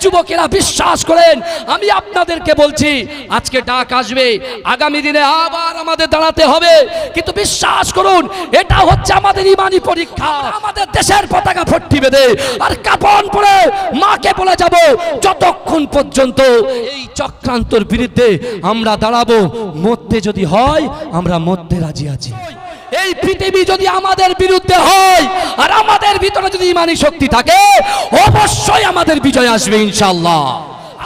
যুবকেরা বিশ্বাস করেন, আমি আপনাদেরকে বলছি, আজকে ডাক আসবে, আগামী দিনে আবার আমাদের দাঁড়াতে হবে, কিন্তু বিশ্বাস করুন এটা হচ্ছে আমাদের ইমানি পরীক্ষা। আমাদের দেশের পতাকা ফট্টি বেঁধে আর কাফন পরে মাকে বলে যাব, যতক্ষণ পর্যন্ত এই চক্রান্তর বিরুদ্ধে আমরা দাঁড়াবো, মরতে যদি হয় আমরা মরতে রাজি আছি। এই পৃথিবী যদি আমাদের বিরুদ্ধে হয় আর আমাদের ভিতরে যদি ইমানি শক্তি থাকে, অবশ্যই আমাদের বিজয় আসবে ইনশাআল্লাহ।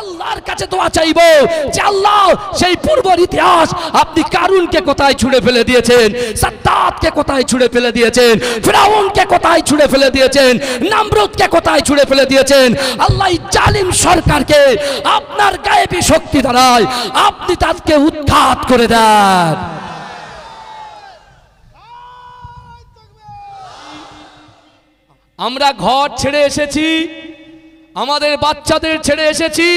আল্লাহর কাছে দোয়া চাইবো যে আল্লাহ, সেই পূর্বের ইতিহাস আপনি কারুনকে কোথায় ছুঁড়ে ফেলে দিয়েছেন, সাদ্দাতকে কোথায় ছুঁড়ে ফেলে দিয়েছেন, ফিরাউনকে কোথায় ছুঁড়ে ফেলে দিয়েছেন, নমরুদকে কোথায় ছুঁড়ে ফেলে দিয়েছেন। আল্লাহ এই জালিম সরকারকে আপনার গায়েবী শক্তি দ্বারায় আপনি তাকে উৎখাত করে দেন। আমরা ঘর ছেড়ে এসেছি, আমাদের বাচ্চাদের ছেড়ে এসেছি,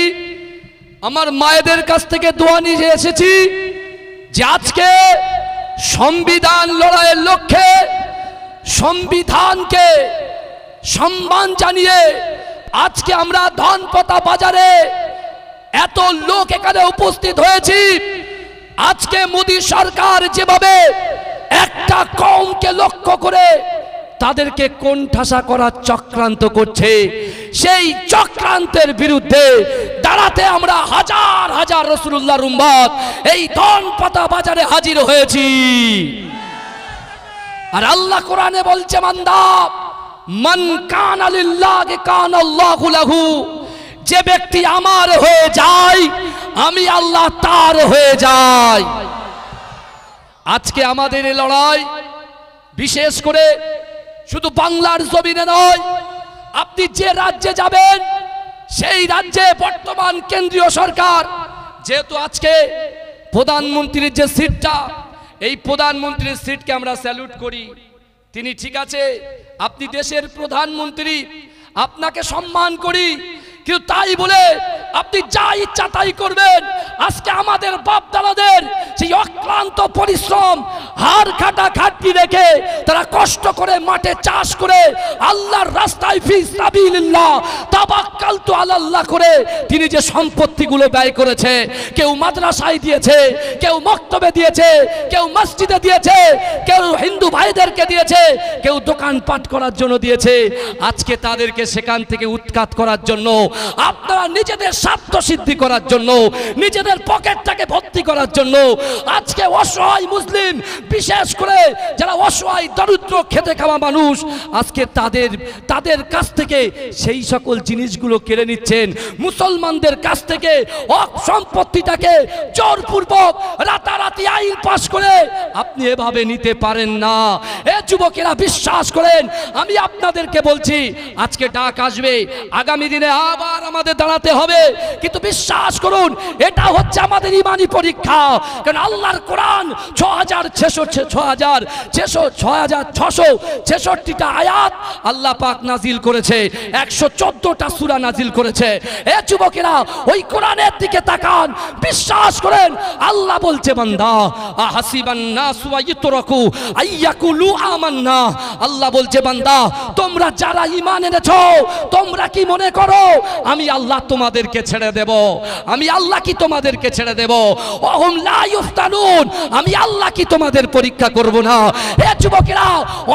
আমার মায়েদের কাছ থেকে দোয়া নিয়ে এসেছি যে আজকে সংবিধান লড়াইয়ের লক্ষ্যে সংবিধানকে সম্মান জানিয়ে আজকে আমরা ধনপতা বাজারে এত লোক এখানে উপস্থিত হয়েছি। আজকে মোদী সরকার যেভাবে একটা কওমকে লক্ষ্য করে তাদেরকে কোণঠাসা করার চক্রান্ত করছে, সেই চক্রান্তের বিরুদ্ধে দাঁড়াতে আমরা হাজার হাজার রাসূলুল্লাহর উম্মত এই ধনপতা বাজারে হাজির হয়েছি। আর আল্লাহ কোরআনে বলছে, বান্দা, মান কানা লিল্লাহি কানাল্লাহু লাহু, যে ব্যক্তি আমার হয়ে যায় আমি আল্লাহ তার হয়ে যাই। আজকে আমাদের এই লড়াই বিশেষ করে শুধু বাংলার জমিনে নয়, আপনি যে রাজ্যে যাবেন সেই রাজ্যে বর্তমান কেন্দ্রীয় সরকার, যেহেতু আজকে প্রধানমন্ত্রীর যে সিটটা, এই প্রধানমন্ত্রীর সিটকে আমরা স্যালুট করি। তিনি ঠিক আছে, আপনি দেশের প্রধানমন্ত্রী, আপনাকে সম্মান করি, কিন্তু তাই বলে আপনি যা ইচ্ছা তাই করবেন। আজকে আমাদের বাপ দাদাদের সেই অক্লান্ত পরিশ্রম, হাড় কাটা খাটনি রেখে তারা কষ্ট করে মাঠে চাষ করে আল্লাহর রাস্তায় ফি সাবিলিল্লাহ তাওয়াক্কালতু আলাল্লাহ করে তিনি যে সম্পত্তিগুলো ব্যয় করেছে, কেউ মাদ্রাসায় দিয়েছে, কেউ মক্তবে দিয়েছে, কেউ মসজিদে দিয়েছে, কেউ হিন্দু ভাইদেরকে দিয়েছে, কেউ দোকানপাট করার জন্য দিয়েছে। আজকে তাদেরকে সেখান থেকে উৎখাত করার জন্য, আপনারা নিজেদের স্বার্থ সিদ্ধি করার জন্য, নিজেদের পকেটটাকে ভর্তি করার জন্য আজকে অসহায় মুসলিম, বিশেষ করে যারা অসহায় দরিদ্র খেটে খাওয়া মানুষ, আজকে তাদের কাছ থেকে সেই সকল জিনিসগুলো কেড়ে নিচ্ছেন। মুসলমানদের কাছ থেকে সম্পত্তিটাকে জোরপূর্বক রাতারাতি আইন পাস করে আপনি এভাবে নিতে পারেন না। এ যুবকেরা বিশ্বাস করেন, আমি আপনাদেরকে বলছি, আজকে ডাক আসবে, আগামী দিনে আবার আমাদের দাঁড়াতে হবে, কিন্তু বিশ্বাস করুন এটা হচ্ছে আমাদের ইমানি পরীক্ষা। কারণ আল্লাহর কোরআন 6666টা আয়াত আল্লাহ পাক নাজিল করেছে, 114টা সূরা নাজিল করেছে। এ যুবকেরা ওই কোরআনের দিকে তাকান, বিশ্বাস করেন আল্লাহ বলছে, বান্দা আহাসিবান নাসু আইয়ুতরাকু আইয়াকুলু আমান্না, আল্লাহ বলছে, বান্দা তোমরা যারা ঈমান এনেছো তোমরা কি মনে করো আমি আল্লাহ তোমাদেরকে ছেড়ে দেব? আমি আল্লাহ কি তোমাদেরকে ছেড়ে দেব? ওহুম লা ইফতানুন, আমি আল্লাহ কি তোমাদের পরীক্ষা করব না? এ যুবকেরা,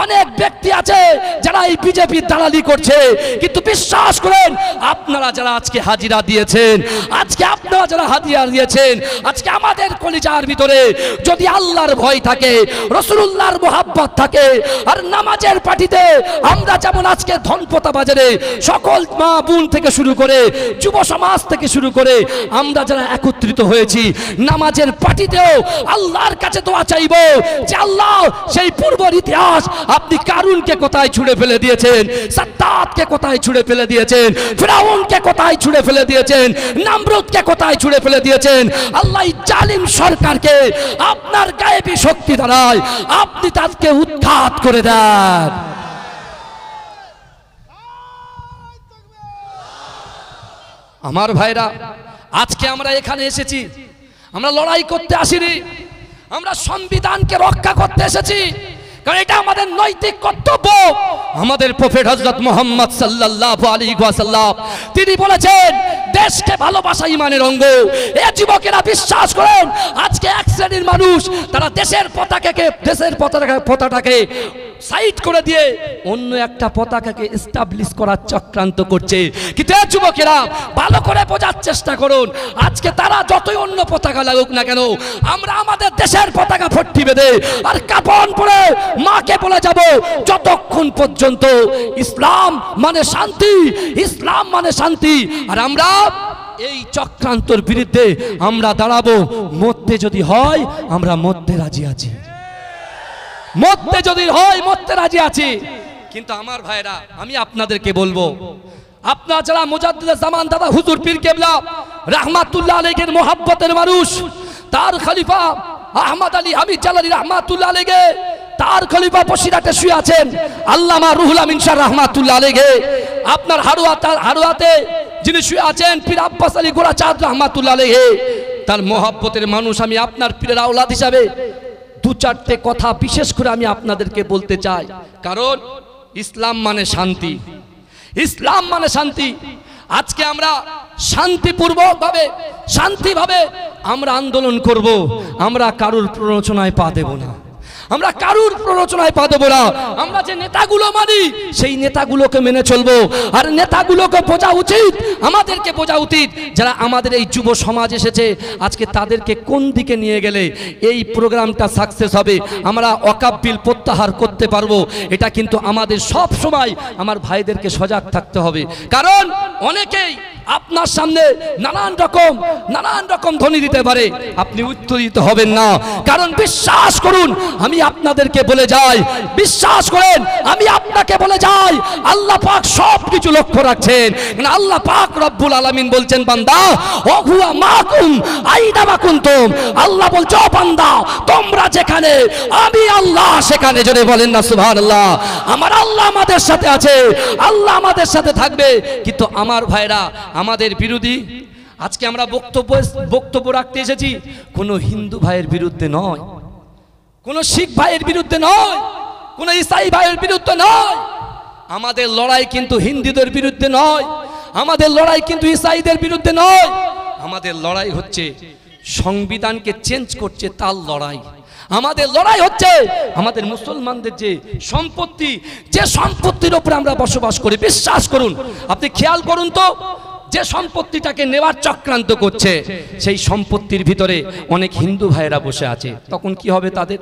অনেক ব্যক্তি আছে যারা এই বিজেপির দালালি করছে, কিন্তু বিশ্বাস করেন আপনারা যারা আজকে হাজিরা দিয়েছেন, আজকে আপনারা যারা হাজিরা দিয়েছেন, আজকে আমাদের কলিজার ভিতরে যদি আল্লাহর ভয় থাকে, রাসূলুল্লাহর মুহাব্বত থাকে, আর নামাজের পাটিতে আমরা যেমন আজকে ধনপতা বাজারে সকল মা বোন থেকে শুরু করে যুব সমাজ থেকে শুরু করে আমরা যারা একত্রিত হয়েছি, নামাজের পাটিতেও আল্লাহর কাছে দোয়া চাইব যে আল্লাহ, সেই পূর্বের ইতিহাস আপনি কারুনকে কোথায় ছুঁড়ে ফেলে দিয়েছেন, সাদ্দাতকে কোথায় ছুঁড়ে ফেলে দিয়েছেন, ফিরাউনকে কোথায় ছুঁড়ে ফেলে দিয়েছেন, নমরুদকে কোথায় ছুঁড়ে ফেলে দিয়েছেন। আল্লাহ এই জালিম সরকারকে আপনার গায়েবী শক্তি দ্বারায় আপনি তাকে উৎখাত করে দেন। আমার ভাইরা, আজকে আমরা এখানে এসেছি, আমরা লড়াই করতে আসিনি, আমরা সংবিধানকে রক্ষা করতে এসেছি। কারণ এটা আমাদের নৈতিক কর্তব্য। আমাদের প্রফেট হযরত মুহাম্মদ সাল্লাল্লাহু আলাইহি ওয়াসাল্লাম তিনি বলেছেন দেশকে ভালোবাসা ঈমানের অঙ্গ। এই যুবকেরা বিশ্বাস করেন, আজকে এক শ্রেণীর মানুষ তারা দেশের পতাকাকে সাইড করে দিয়ে অন্য একটা পতাকাকে এস্টাবলিশ করার চক্রান্ত করছে। কিন্তু এই যুবকেরা ভালো করে বোঝার চেষ্টা করুন, আজকে তারা যতই অন্য পতাকা লাগুক না কেন, আমরা আমাদের দেশের পতাকা ফট্টি বেঁধে আর কাফন পরে মাকে বলে যাব যতক্ষণ পর্যন্ত ইসলাম মানে শান্তি, ইসলাম মানে শান্তি। আর আমরা এই চক্রান্তর বিরুদ্ধে আমরা দাঁড়াবো। মরতে যদি হয় আমরা মরতে রাজি আছি, মরতে যদি হয় মরতে রাজি আছি। কিন্তু আমার ভাইরা, আমি আপনাদেরকে বলবো, আপনারা যারা মুজাদ্দিদে জামান দাদা হুজুর পীর কেবলা রাহমাতুল্লাহ আলাইহির মোহাব্বতের মানুষ, তার খলিফা আহমদ আলী হামিদ জালালী রাহমাতুল্লাহ আলাইহি, তার খলিফা বসিরাতে শুয়ে আছেন আল্লামা রুহুল আমিন শাহ রাহমাতুল্লাহ আলাইহি, আপনার হারুয়াতে যিনি শুয়ে আছেন পীর আব্বাস আলী গোরাচাঁদ রাহমাতুল্লাহ আলাইহি, তার মোহাব্বতের মানুষ। আমি আপনার পীরের আওলাদ হিসাবে দু চারটে কথা বিশেষ করে আমি আপনাদেরকে বলতে চাই। কারণ ইসলাম মানে শান্তি, ইসলাম মানে শান্তি। আজকে আমরা শান্তিভাবে আমরা আন্দোলন করব। আমরা কারুর প্ররোচনায় পা দেব না, আমরা কারুর প্ররোচনায় পা দেব না। আমরা যে নেতাগুলো মানি সেই নেতাগুলোকে মেনে চলবো। আর নেতাগুলোকে বোঝা উচিত, আমাদেরকে বোঝা উচিত যারা আমাদের এই যুব সমাজ এসেছে আজকে তাদেরকে কোন দিকে নিয়ে গেলে এই প্রোগ্রামটা সাকসেস হবে, আমরা ওয়াকফ বিল প্রত্যাহার করতে পারবো। এটা কিন্তু আমাদের সব সময় আমার ভাইদেরকে সজাগ থাকতে হবে। কারণ অনেকেই আপনার সামনে নানান রকম ধ্বনি দিতে পারে, আপনি উত্তেজিত হবেন না। কারণ বিশ্বাস করুন, আমি আপনাদেরকে বলে যাই, বিশ্বাস করেন আমি আপনাকে বলে যাই, আল্লাহ পাক সবকিছু লক্ষ্য রাখছেন। আল্লাহ পাক রব্বুল আলামিন বলছেন বান্দা ও হুয়া মাকুম আইনা মা কুনতুম, আল্লাহ বলছে ও বান্দা তোমরা যেখানে আমি আল্লাহ সেখানে। জোরে বলেন না সুবহানাল্লাহ। আমার আল্লাহ আমাদের সাথে আছে, আল্লাহ আমাদের সাথে থাকবে। কিন্তু আমার ভাইরা আমাদের বিরোধী, আজকে আমরা বক্তব্য রাখতে এসেছি কোনো হিন্দু ভাইয়ের বিরুদ্ধে নয়, কোন শিখ ভাইয়ের বিরুদ্ধে নয়, কোন ইসাই ভাইয়ের বিরুদ্ধে নয়। আমাদের লড়াই কিন্তু হিন্দুদের বিরুদ্ধে নয়, আমাদের লড়াই কিন্তু ইসাইদের বিরুদ্ধে নয়। আমাদের লড়াই হচ্ছে সংবিধানকে চেঞ্জ করছে তার লড়াই। আমাদের লড়াই হচ্ছে আমাদের মুসলমানদের যে সম্পত্তির উপরে আমরা বসবাস করি। বিশ্বাস করুন, আপনি খেয়াল করুন তো, যে সম্পত্তিটাকে নেওয়ার চক্রান্ত করছে সেই সম্পত্তির ভিতরে অনেক হিন্দু ভাইরা বসে আছে। তখন কি হবে তাদের?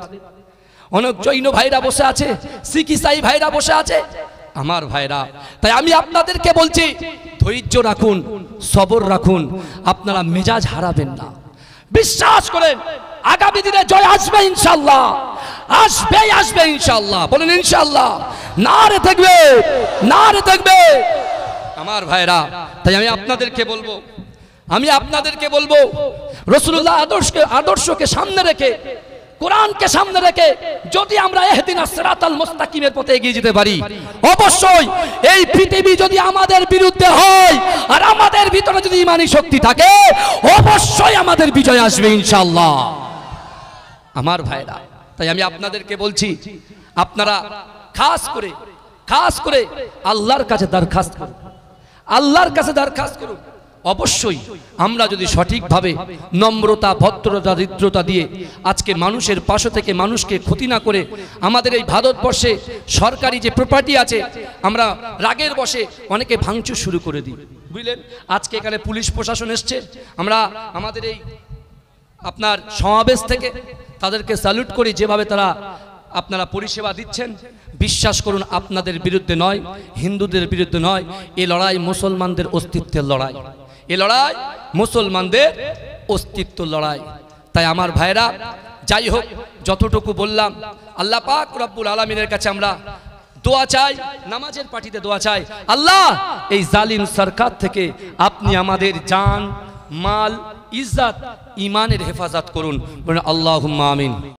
অনেক জৈন ভাইরা বসে আছে, শিখ ইসাই ভাইরা বসে আছে। আমার ভাইরা, তাই আমি আপনাদেরকে বলছি ধৈর্য রাখুন, সবর রাখুন, আপনারা মেজাজ হারাবেন না। বিশ্বাস করেন আগামী দিনে জয় আসবে ইনশাআল্লাহ, আসবে ইনশাআল্লাহ। বলেন ইনশাআল্লাহ। নারে থাকবে, নারে থাকবে। আমার ভাইরা, তাই আমি আপনাদেরকে বলবো রাসূলুল্লাহ আদর্শকে সামনে রেখে, কোরআনকে সামনে রেখে যদি আমরা ইহদিনাস সিরাতাল মুস্তাকিমের পথে এগিয়ে যেতে পারি, অবশ্যই এই পৃথিবী যদি আমাদের বিরুদ্ধে হয় আর আমাদের ভিতরে যদি ঈমানি শক্তি থাকে, অবশ্যই আমাদের বিজয় আসবে ইনশাআল্লাহ। আমার ভাইরা, তাই আমি আপনাদেরকে বলছি আপনারা খাস করে আল্লাহর কাছে দরখাস্ত করুন, আল্লাহর কাছে দরখাস্ত করুন। অবশ্যই আমরা যদি সঠিকভাবে নম্রতা, ভদ্রতা, হৃদ্রতা দিয়ে আজকে মানুষের পাশে থেকে মানুষকে ক্ষতি না করে, আমাদের এই ভারতবর্ষে সরকারি যে প্রপার্টি আছে আমরা রাগের বশে অনেকে ভাঙচুর শুরু করে দিই, বুঝলেন। আজকে এখানে পুলিশ প্রশাসন এসছে, আমরা আমাদের এই আপনার সমাবেশ থেকে তাদেরকে স্যালুট করি, যেভাবে তারা আপনারা পরিষেবা দিচ্ছেন। বিশ্বাস করুন আপনাদের বিরুদ্ধে নয়, হিন্দুদের বিরুদ্ধে নয়, এই লড়াই মুসলমানদের অস্তিত্বের লড়াই, এই লড়াই মুসলমানদের অস্তিত্ব লড়াই। তাই আমার ভাইরা, যাই হোক যতটুকু বললাম, আল্লাহ পাক রব্বুল আলামিনের কাছে আমরা দোয়া চাই, নামাজের পার্টিতে দোয়া চাই, আল্লাহ এই জালিম সরকার থেকে আপনি আমাদের জান, মাল, ইজ্জত, ঈমানের হেফাজত করুন। আল্লাহুম্মা আমিন।